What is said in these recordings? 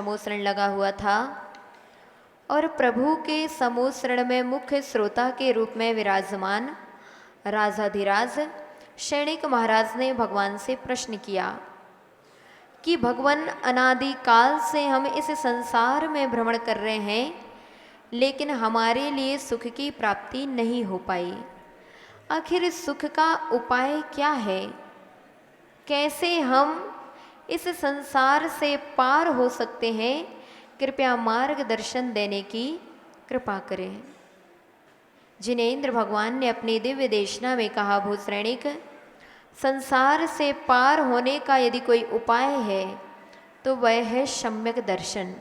समोसरण लगा हुआ था और प्रभु के समोसरण में मुख्य श्रोता के रूप में विराजमान राजाधिराज शैणिक महाराज ने भगवान से प्रश्न किया कि भगवान, अनादि काल से हम इस संसार में भ्रमण कर रहे हैं, लेकिन हमारे लिए सुख की प्राप्ति नहीं हो पाई। आखिर इस सुख का उपाय क्या है? कैसे हम इस संसार से पार हो सकते हैं? कृपया मार्गदर्शन देने की कृपा करें। जिनेन्द्र भगवान ने अपनी दिव्य देशना में कहा, भूश्रेणिक, संसार से पार होने का यदि कोई उपाय है तो वह है सम्यक दर्शन।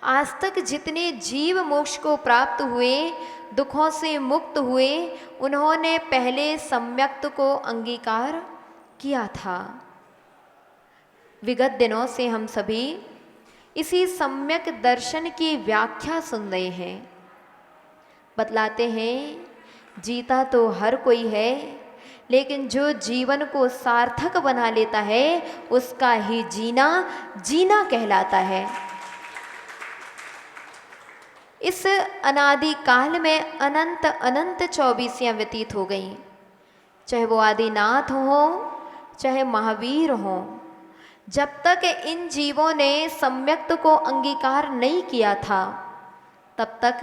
आज तक जितने जीव मोक्ष को प्राप्त हुए, दुखों से मुक्त हुए, उन्होंने पहले सम्यक्त को अंगीकार किया था। विगत दिनों से हम सभी इसी सम्यक दर्शन की व्याख्या सुन रहे हैं। बतलाते हैं, जीता तो हर कोई है, लेकिन जो जीवन को सार्थक बना लेता है उसका ही जीना जीना कहलाता है। इस अनादि काल में अनंत अनंत 24 व्यतीत हो गई, चाहे वो आदिनाथ हो चाहे महावीर हो। जब तक इन जीवों ने सम्यक्त को अंगीकार नहीं किया था तब तक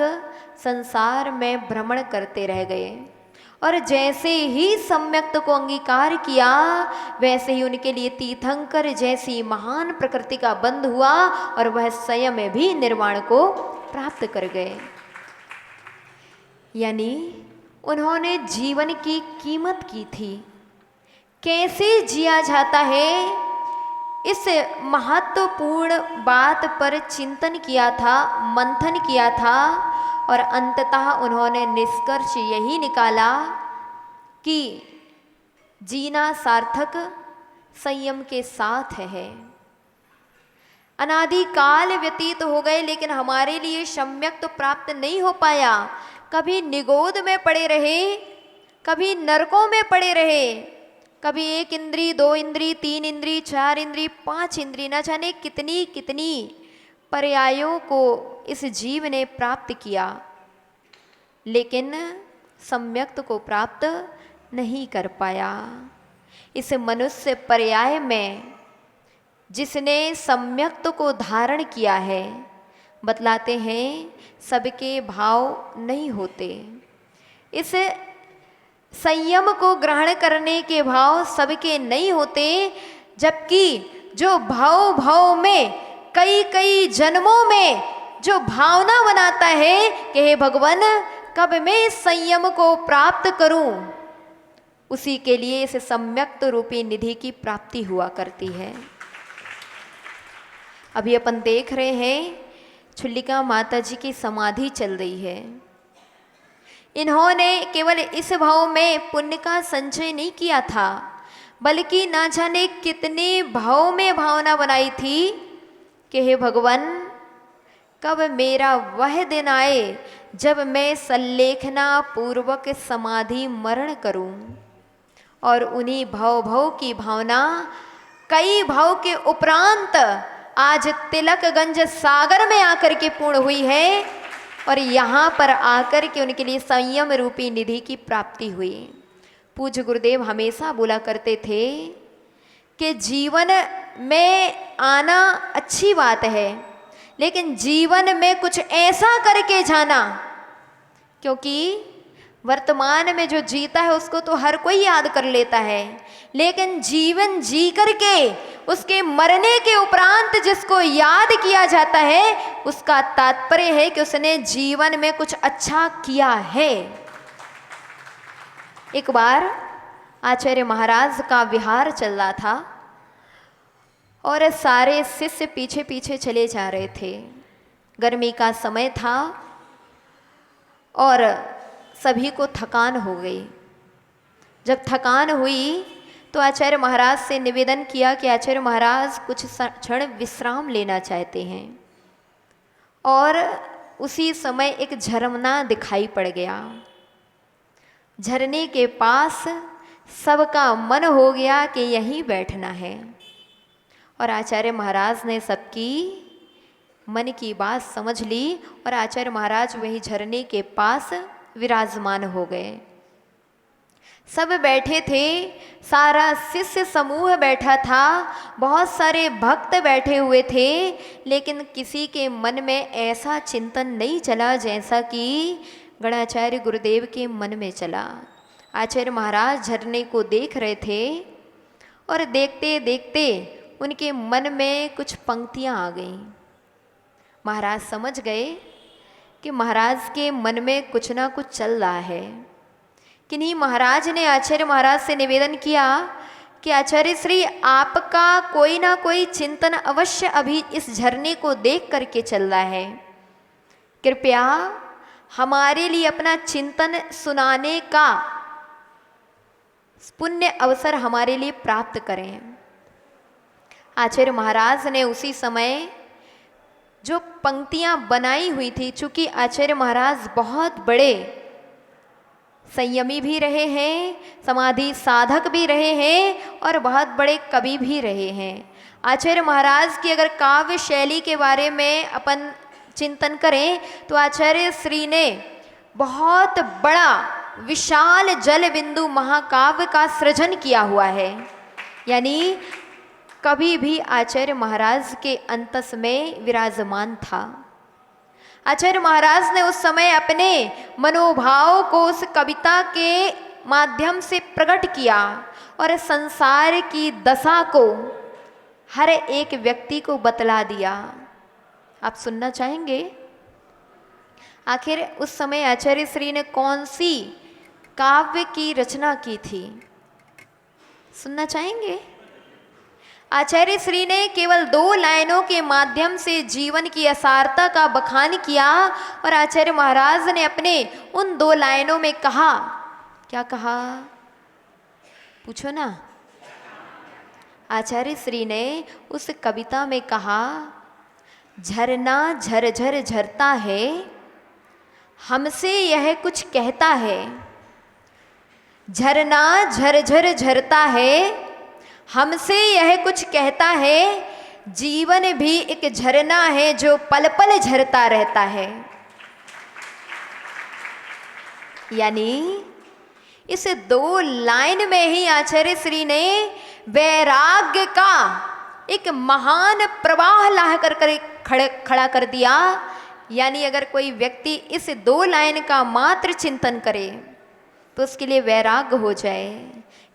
संसार में भ्रमण करते रह गए, और जैसे ही सम्यक्त को अंगीकार किया वैसे ही उनके लिए तीर्थंकर जैसी महान प्रकृति का बंध हुआ और वह स्वयं में भी निर्वाण को प्राप्त कर गए। यानी उन्होंने जीवन की कीमत की थी, कैसे जिया जाता है इस महत्वपूर्ण बात पर चिंतन किया था, मंथन किया था, और अंततः उन्होंने निष्कर्ष यही निकाला कि जीना सार्थक संयम के साथ है। अनादि काल व्यतीत हो गए लेकिन हमारे लिए सम्यक तो प्राप्त नहीं हो पाया। कभी निगोद में पड़े रहे, कभी नरकों में पड़े रहे, कभी 1 इंद्री, 2 इंद्री, 3 इंद्री, 4 इंद्री, 5 इंद्री, न जाने कितनी कितनी पर्यायों को इस जीव ने प्राप्त किया, लेकिन सम्यक्त को प्राप्त नहीं कर पाया। इस मनुष्य पर्याय में जिसने सम्यक्त को धारण किया है, बतलाते हैं सबके भाव नहीं होते। इस संयम को ग्रहण करने के भाव सबके नहीं होते, जबकि जो भाव भाव में कई कई जन्मों में जो भावना बनाता है कि हे भगवान, कब मैं इस संयम को प्राप्त करूं, उसी के लिए इस सम्यक्त रूपी निधि की प्राप्ति हुआ करती है। अभी अपन देख रहे हैं छुल्लिका माता जी की समाधि चल रही है। इन्होंने केवल इस भाव में पुण्य का संचय नहीं किया था, बल्कि ना जाने कितने भाव में भावना बनाई थी कि हे भगवान, कब मेरा वह दिन आए जब मैं सल्लेखना पूर्वक समाधि मरण करूं। और उन्हीं भाव भाव की भावना कई भाव के उपरांत आज तिलकगंज सागर में आकर के पूर्ण हुई है, और यहाँ पर आकर के उनके लिए संयम रूपी निधि की प्राप्ति हुई। पूज्य गुरुदेव हमेशा बोला करते थे कि जीवन में आना अच्छी बात है, लेकिन जीवन में कुछ ऐसा करके जाना, क्योंकि वर्तमान में जो जीता है उसको तो हर कोई याद कर लेता है, लेकिन जीवन जी करके उसके मरने के उपरांत जिसको याद किया जाता है उसका तात्पर्य है कि उसने जीवन में कुछ अच्छा किया है। एक बार आचार्य महाराज का विहार चल रहा था और सारे शिष्य पीछे पीछे चले जा रहे थे। गर्मी का समय था और सभी को थकान हो गई। जब थकान हुई तो आचार्य महाराज से निवेदन किया कि आचार्य महाराज कुछ क्षण विश्राम लेना चाहते हैं, और उसी समय एक झरना दिखाई पड़ गया। झरने के पास सबका मन हो गया कि यहीं बैठना है, और आचार्य महाराज ने सबकी मन की बात समझ ली और आचार्य महाराज वही झरने के पास विराजमान हो गए। सब बैठे थे, सारा शिष्य समूह बैठा था, बहुत सारे भक्त बैठे हुए थे, लेकिन किसी के मन में ऐसा चिंतन नहीं चला जैसा कि गणाचार्य गुरुदेव के मन में चला। आचार्य महाराज झरने को देख रहे थे और देखते देखते उनके मन में कुछ पंक्तियां आ गईं। महाराज समझ गए कि महाराज के मन में कुछ ना कुछ चल रहा है। किन्हीं महाराज ने आचार्य महाराज से निवेदन किया कि आचार्य श्री, आपका कोई ना कोई चिंतन अवश्य अभी इस झरने को देख करके चल रहा है, कृपया हमारे लिए अपना चिंतन सुनाने का पुण्य अवसर हमारे लिए प्राप्त करें। आचार्य महाराज ने उसी समय जो पंक्तियां बनाई हुई थी, चूंकि आचार्य महाराज बहुत बड़े संयमी भी रहे हैं, समाधि साधक भी रहे हैं और बहुत बड़े कवि भी रहे हैं। आचार्य महाराज की अगर काव्य शैली के बारे में अपन चिंतन करें तो आचार्य श्री ने बहुत बड़ा विशाल जल बिंदु महाकाव्य का सृजन किया हुआ है। यानी कभी भी आचार्य महाराज के अंतस में विराजमान था। आचार्य महाराज ने उस समय अपने मनोभाव को उस कविता के माध्यम से प्रकट किया और संसार की दशा को हर एक व्यक्ति को बतला दिया। आप सुनना चाहेंगे आखिर उस समय आचार्य श्री ने कौन सी काव्य की रचना की थी? सुनना चाहेंगे? आचार्य श्री ने केवल 2 लाइनों के माध्यम से जीवन की असारता का बखान किया और आचार्य महाराज ने अपने उन 2 लाइनों में कहा, क्या कहा? पूछो ना। आचार्य श्री ने उस कविता में कहा, झरना झरझर झरता है, हमसे यह कुछ कहता है। झरना झरझर झरता है, हमसे यह कुछ कहता है। जीवन भी एक झरना है जो पल पल झरता रहता है। यानी इस 2 लाइन में ही आचार्य श्री ने वैराग्य का एक महान प्रवाह ला कर खड़ा कर दिया। यानी अगर कोई व्यक्ति इस 2 लाइन का मात्र चिंतन करे तो उसके लिए वैराग्य हो जाए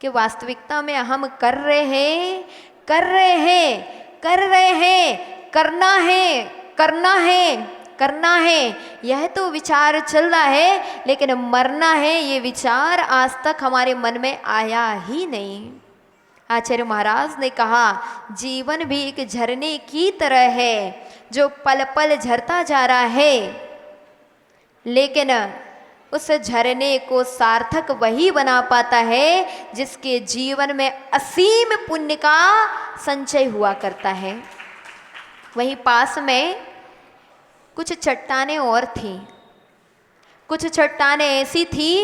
कि वास्तविकता में हम कर रहे हैं, करना है, यह तो विचार चल रहा है, लेकिन मरना है ये विचार आज तक हमारे मन में आया ही नहीं। आचार्य महाराज ने कहा, जीवन भी एक झरने की तरह है जो पल पल झरता जा रहा है, लेकिन उस झरने को सार्थक वही बना पाता है जिसके जीवन में असीम पुण्य का संचय हुआ करता है। वहीं पास में कुछ चट्टानें और थीं। कुछ चट्टानें ऐसी थीं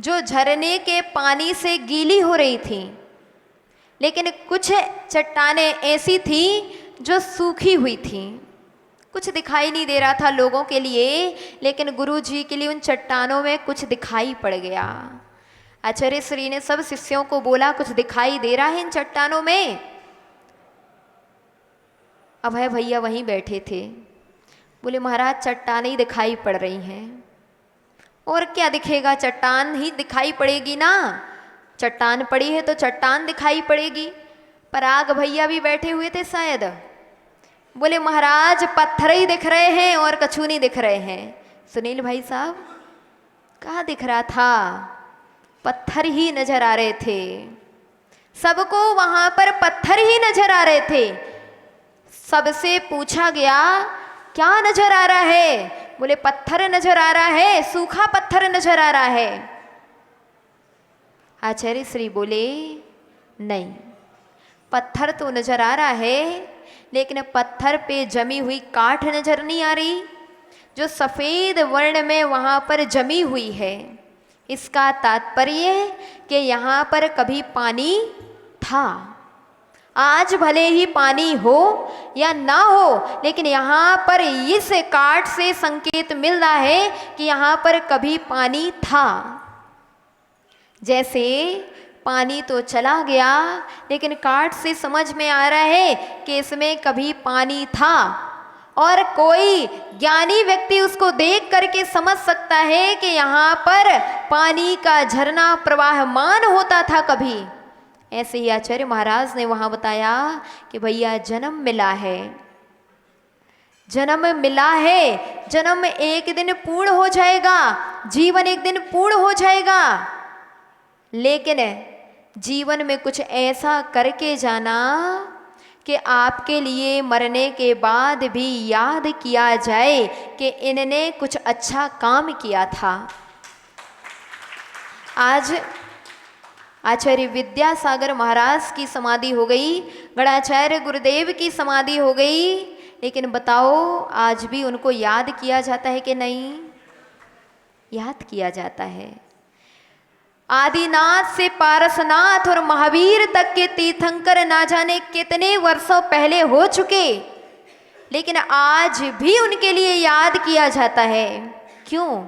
जो झरने के पानी से गीली हो रही थीं, लेकिन कुछ चट्टानें ऐसी थीं जो सूखी हुई थीं। कुछ दिखाई नहीं दे रहा था लोगों के लिए, लेकिन गुरु जी के लिए उन चट्टानों में कुछ दिखाई पड़ गया। आचार्य श्री ने सब शिष्यों को बोला, कुछ दिखाई दे रहा है इन चट्टानों में? अभय भैया वहीं बैठे थे, बोले महाराज चट्टानें ही दिखाई पड़ रही हैं। और क्या दिखेगा, चट्टान ही दिखाई पड़ेगी ना, चट्टान पड़ी है तो चट्टान दिखाई पड़ेगी। पराग भैया भी बैठे हुए थे शायद, बोले महाराज पत्थर ही दिख रहे हैं और कछु नहीं दिख रहे हैं। सुनील भाई साहब, कहाँ दिख रहा था? पत्थर ही नजर आ रहे थे, सबको वहां पर पत्थर ही नजर आ रहे थे। सबसे पूछा गया क्या नजर आ रहा है? बोले पत्थर नजर आ रहा है, सूखा पत्थर नजर आ रहा है। आचार्य श्री बोले नहीं, पत्थर तो नजर आ रहा है, लेकिन पत्थर पे जमी हुई काठ नजर नहीं आ रही, जो सफ़ेद वर्ण में वहाँ पर जमी हुई है। इसका तात्पर्य कि यहाँ पर कभी पानी था, आज भले ही पानी हो या ना हो, लेकिन यहाँ पर इस काट से संकेत मिल रहा है कि यहाँ पर कभी पानी था। जैसे पानी तो चला गया, लेकिन काट से समझ में आ रहा है कि इसमें कभी पानी था, और कोई ज्ञानी व्यक्ति उसको देख करके समझ सकता है कि यहाँ पर पानी का झरना प्रवाहमान होता था कभी। ऐसे ही आचार्य महाराज ने वहाँ बताया कि भैया जन्म मिला है, जन्म मिला है, जन्म एक दिन पूर्ण हो जाएगा, जीवन एक दिन पूर्ण हो जाएगा, लेकिन जीवन में कुछ ऐसा करके जाना कि आपके लिए मरने के बाद भी याद किया जाए कि इनने कुछ अच्छा काम किया था। आज आचार्य विद्यासागर महाराज की समाधि हो गई, गणाचार्य गुरुदेव की समाधि हो गई, लेकिन बताओ आज भी उनको याद किया जाता है कि नहीं? याद किया जाता है। आदिनाथ से पारसनाथ और महावीर तक के तीर्थंकर ना जाने कितने वर्षों पहले हो चुके, लेकिन आज भी उनके लिए याद किया जाता है। क्यों?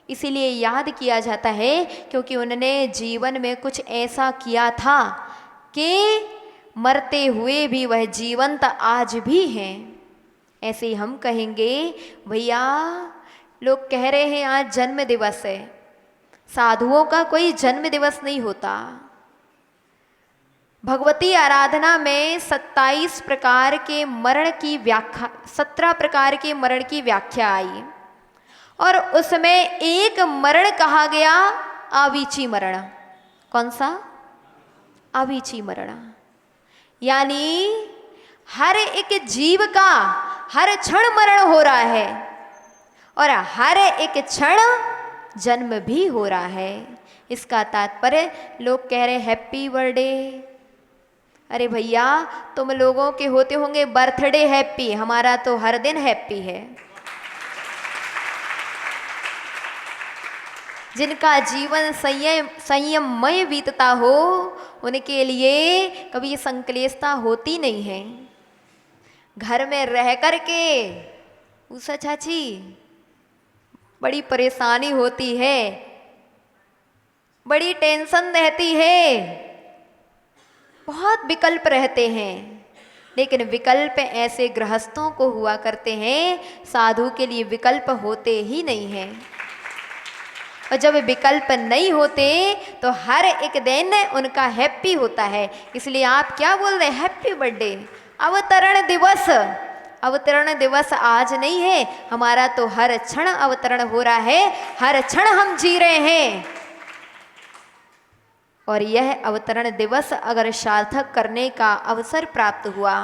इसीलिए याद किया जाता है क्योंकि उन्होंने जीवन में कुछ ऐसा किया था कि मरते हुए भी वह जीवंत आज भी हैं। ऐसे ही हम कहेंगे भैया लोग कह रहे हैं आज जन्म दिवस है, साधुओं का कोई जन्म दिवस नहीं होता। भगवती आराधना में 27 प्रकार के मरण की व्याख्या, 17 प्रकार के मरण की व्याख्या आई, और उसमें एक मरण कहा गया अवीची मरण। कौन सा? अवीची मरण। यानी हर एक जीव का हर क्षण मरण हो रहा है, और हर एक क्षण जन्म भी हो रहा है। इसका तात्पर्य लोग कह रहे हैप्पी बर्थडे। अरे भैया तुम लोगों के होते होंगे बर्थडे हैप्पी, हमारा तो हर दिन हैप्पी है। जिनका जीवन संयममय बीतता हो उनके लिए कभी संक्लेशता होती नहीं है। घर में रह कर के उषा चाची बड़ी परेशानी होती है, बड़ी टेंशन रहती है, बहुत विकल्प रहते हैं, लेकिन विकल्प ऐसे गृहस्थों को हुआ करते हैं, साधु के लिए विकल्प होते ही नहीं हैं। और जब विकल्प नहीं होते तो हर एक दिन उनका हैप्पी होता है। इसलिए आप क्या बोल रहे हैं? Happy birthday. अवतरण दिवस, अवतरण दिवस आज नहीं है, हमारा तो हर क्षण अवतरण हो रहा है, हर क्षण हम जी रहे हैं। और यह अवतरण दिवस अगर सार्थक करने का अवसर प्राप्त हुआ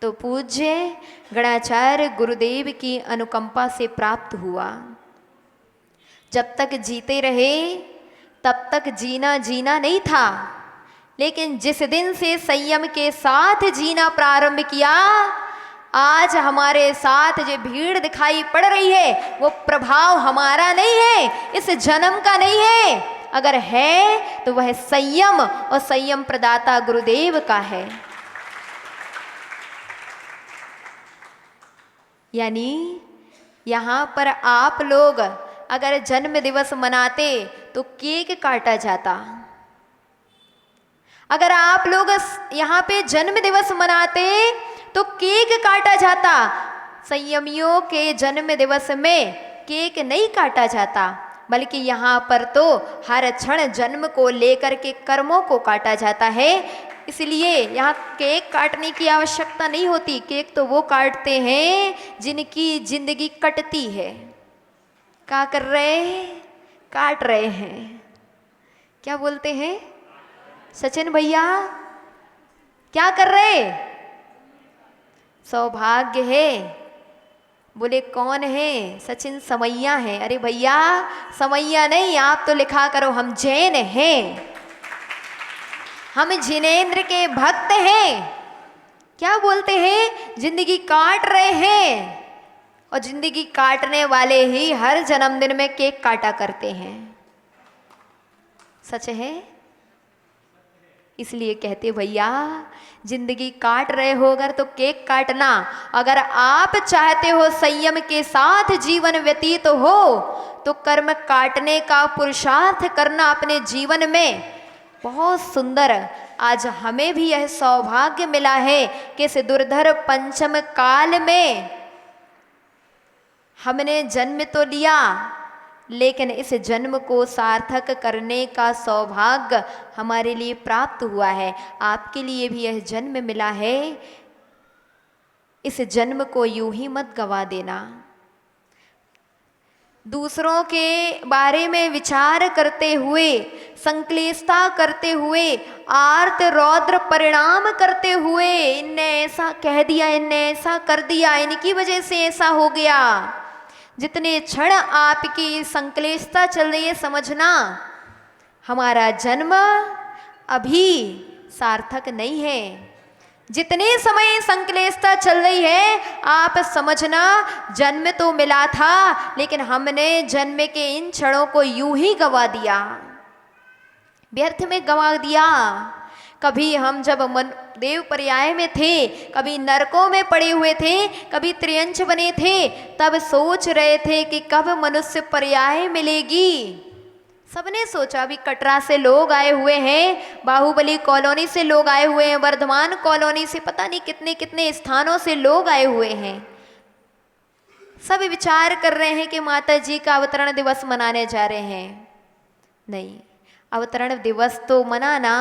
तो पूज्य गणाचार्य गुरुदेव की अनुकंपा से प्राप्त हुआ। जब तक जीते रहे तब तक जीना जीना नहीं था, लेकिन जिस दिन से संयम के साथ जीना प्रारंभ किया, आज हमारे साथ जो भीड़ दिखाई पड़ रही है वो प्रभाव हमारा नहीं है, इस जन्म का नहीं है। अगर है तो वह संयम और संयम प्रदाता गुरुदेव का है। यानी यहाँ पर आप लोग अगर जन्म दिवस मनाते तो केक काटा जाता। अगर आप लोग यहाँ पे जन्म दिवस मनाते तो केक काटा जाता। संयमियों के जन्म दिवस में केक नहीं काटा जाता, बल्कि यहाँ पर तो हर क्षण जन्म को लेकर के कर्मों को काटा जाता है। इसलिए यहाँ केक काटने की आवश्यकता नहीं होती। केक तो वो काटते हैं जिनकी जिंदगी कटती है। क्या कर रहे हैं? काट रहे हैं। क्या बोलते हैं सचिन भैया? क्या कर रहे? सौभाग्य है। बोले कौन है? सचिन समैया है। अरे भैया समैया नहीं, आप तो लिखा करो हम जैन हैं, हम जिनेंद्र के भक्त हैं। क्या बोलते हैं? जिंदगी काट रहे हैं, और जिंदगी काटने वाले ही हर जन्मदिन में केक काटा करते हैं। सच है? इसलिए कहते भैया, जिंदगी काट रहे हो अगर तो केक काटना, अगर आप चाहते हो संयम के साथ जीवन व्यतीत हो तो कर्म काटने का पुरुषार्थ करना अपने जीवन में। बहुत सुंदर। आज हमें भी यह सौभाग्य मिला है कि इस दुर्धर पंचम काल में हमने जन्म तो लिया, लेकिन इस जन्म को सार्थक करने का सौभाग्य हमारे लिए प्राप्त हुआ है। आपके लिए भी यह जन्म मिला है। इस जन्म को यूं ही मत गवा देना। दूसरों के बारे में विचार करते हुए, संक्लेशता करते हुए, आर्त रौद्र परिणाम करते हुए, इनने ऐसा कह दिया, इनने ऐसा कर दिया, इनकी वजह से ऐसा हो गया, जितने क्षण आपकी संक्लेशता चल रही है, समझना हमारा जन्म अभी सार्थक नहीं है। जितने समय संक्लेशता चल रही है, आप समझना जन्म तो मिला था, लेकिन हमने जन्म के इन क्षणों को यूं ही गवा दिया, व्यर्थ में गवा दिया। कभी हम जब मन देव पर्याय में थे, कभी नरकों में पड़े हुए थे, कभी त्रियंच बने थे, तब सोच रहे थे कि कब मनुष्य पर्याय मिलेगी। सबने सोचा, अभी कटरा से लोग आए हुए हैं, बाहुबली कॉलोनी से लोग आए हुए हैं, वर्धमान कॉलोनी से पता नहीं कितने कितने स्थानों से लोग आए हुए हैं। सब विचार कर रहे हैं कि माता जी का अवतरण दिवस मनाने जा रहे हैं। नहीं, अवतरण दिवस तो मनाना,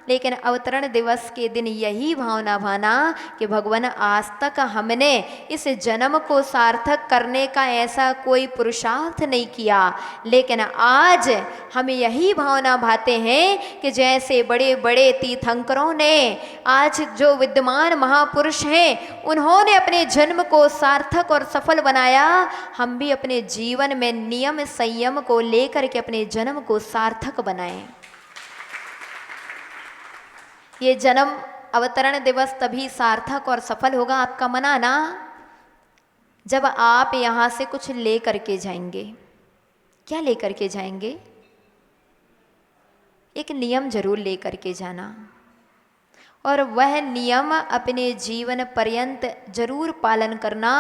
लेकिन अवतरण दिवस के दिन यही भावना भाना कि भगवान आज तक हमने इस जन्म को सार्थक करने का ऐसा कोई पुरुषार्थ नहीं किया, लेकिन आज हम यही भावना भाते हैं कि जैसे बड़े बड़े तीर्थंकरों ने, आज जो विद्यमान महापुरुष हैं, उन्होंने अपने जन्म को सार्थक और सफल बनाया, हम भी अपने जीवन में नियम संयम को लेकर के अपने जन्म को सार्थक बनाएं। ये जन्म अवतरण दिवस तभी सार्थक और सफल होगा आपका मनाना, जब आप यहाँ से कुछ ले करके जाएंगे। क्या ले करके जाएंगे? एक नियम जरूर ले करके जाना, और वह नियम अपने जीवन पर्यंत जरूर पालन करना।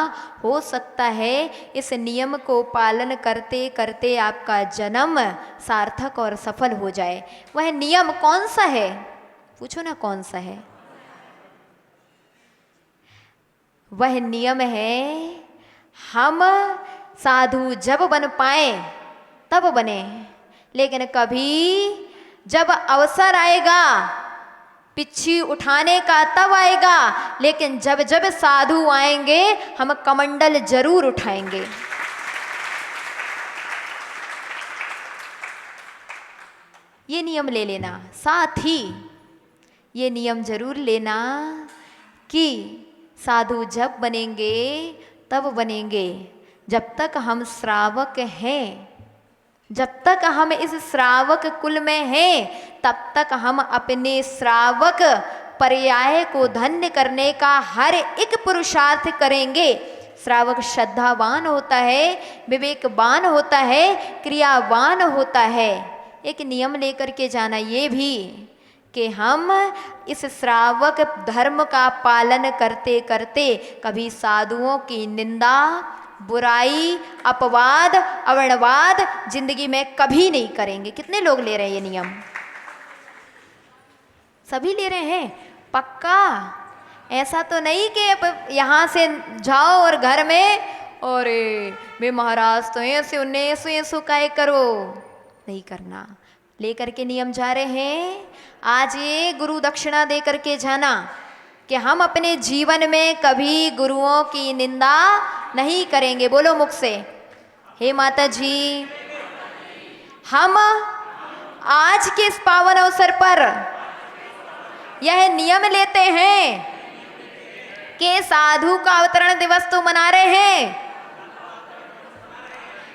हो सकता है इस नियम को पालन करते करते आपका जन्म सार्थक और सफल हो जाए। वह नियम कौन सा है? पूछो ना, कौन सा है? वह नियम है, हम साधु जब बन पाए तब बने, लेकिन कभी जब अवसर आएगा पिच्छी उठाने का तब आएगा, लेकिन जब जब साधु आएंगे हम कमंडल जरूर उठाएंगे। ये नियम ले लेना। साथ ही ये नियम जरूर लेना कि साधु जब बनेंगे तब बनेंगे, जब तक हम श्रावक हैं, जब तक हम इस श्रावक कुल में हैं, तब तक हम अपने श्रावक पर्याय को धन्य करने का हर एक पुरुषार्थ करेंगे। श्रावक श्रद्धावान होता है, विवेकवान होता है, क्रियावान होता है। एक नियम लेकर के जाना ये भी कि हम इस श्रावक धर्म का पालन करते करते कभी साधुओं की निंदा, बुराई, अपवाद, अवर्णवाद जिंदगी में कभी नहीं करेंगे। कितने लोग ले रहे हैं ये नियम? सभी ले रहे हैं पक्का? ऐसा तो नहीं कि यहाँ से जाओ और घर में, और वे महाराज तो ऐसे उन्हें ऐसो काय करो, नहीं करना। लेकर के नियम जा रहे हैं। आज ये गुरु दक्षिणा दे करके जाना कि हम अपने जीवन में कभी गुरुओं की निंदा नहीं करेंगे। बोलो मुख से, हे माता जी, हम आज के इस पावन अवसर पर यह नियम लेते हैं कि साधु का अवतरण दिवस तो मना रहे हैं,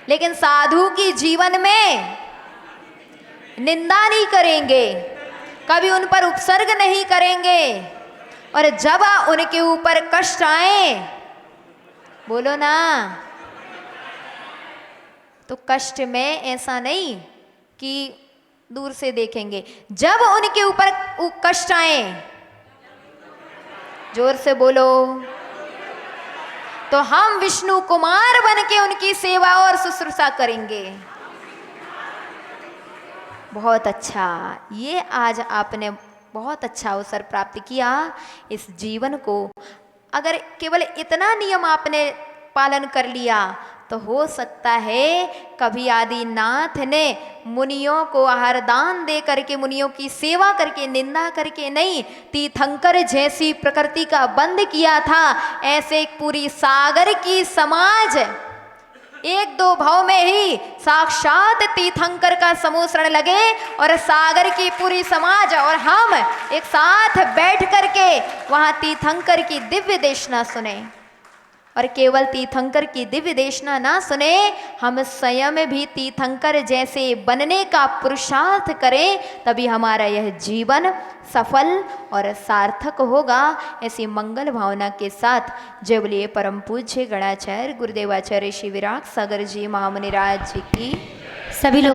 लेकिन साधु की जीवन में निंदा नहीं करेंगे, कभी उन पर उपसर्ग नहीं करेंगे, और जब उनके ऊपर कष्ट आए, बोलो ना, तो कष्ट में ऐसा नहीं कि दूर से देखेंगे। जब उनके ऊपर कष्ट आए, जोर से बोलो, तो हम विष्णु कुमार बन के उनकी सेवा और शुश्रूषा करेंगे। बहुत अच्छा, ये आज आपने बहुत अच्छा अवसर प्राप्त किया। इस जीवन को अगर केवल इतना नियम आपने पालन कर लिया तो हो सकता है कभी आदिनाथ ने मुनियों को आहार दान दे करके, मुनियों की सेवा करके, निंदा करके नहीं, तीर्थंकर जैसी प्रकृति का बंद किया था, ऐसे पूरी सागर की समाज एक दो भाव में ही साक्षात तीर्थंकर का समूह लगे और सागर की पूरी समाज और हम एक साथ बैठ करके वहां तीर्थंकर की दिव्य देशना सुने। और केवल तीर्थंकर की दिव्य देशना ना सुने, हम स्वयं भी तीर्थंकर जैसे बनने का पुरुषार्थ करें, तभी हमारा यह जीवन सफल और सार्थक होगा। ऐसी मंगल भावना के साथ जय बोलिए परम पूज्य गणाचार्य गुरुदेवाचार्य श्री विराट सागर जी महामुनिराज जी की। सभी लोग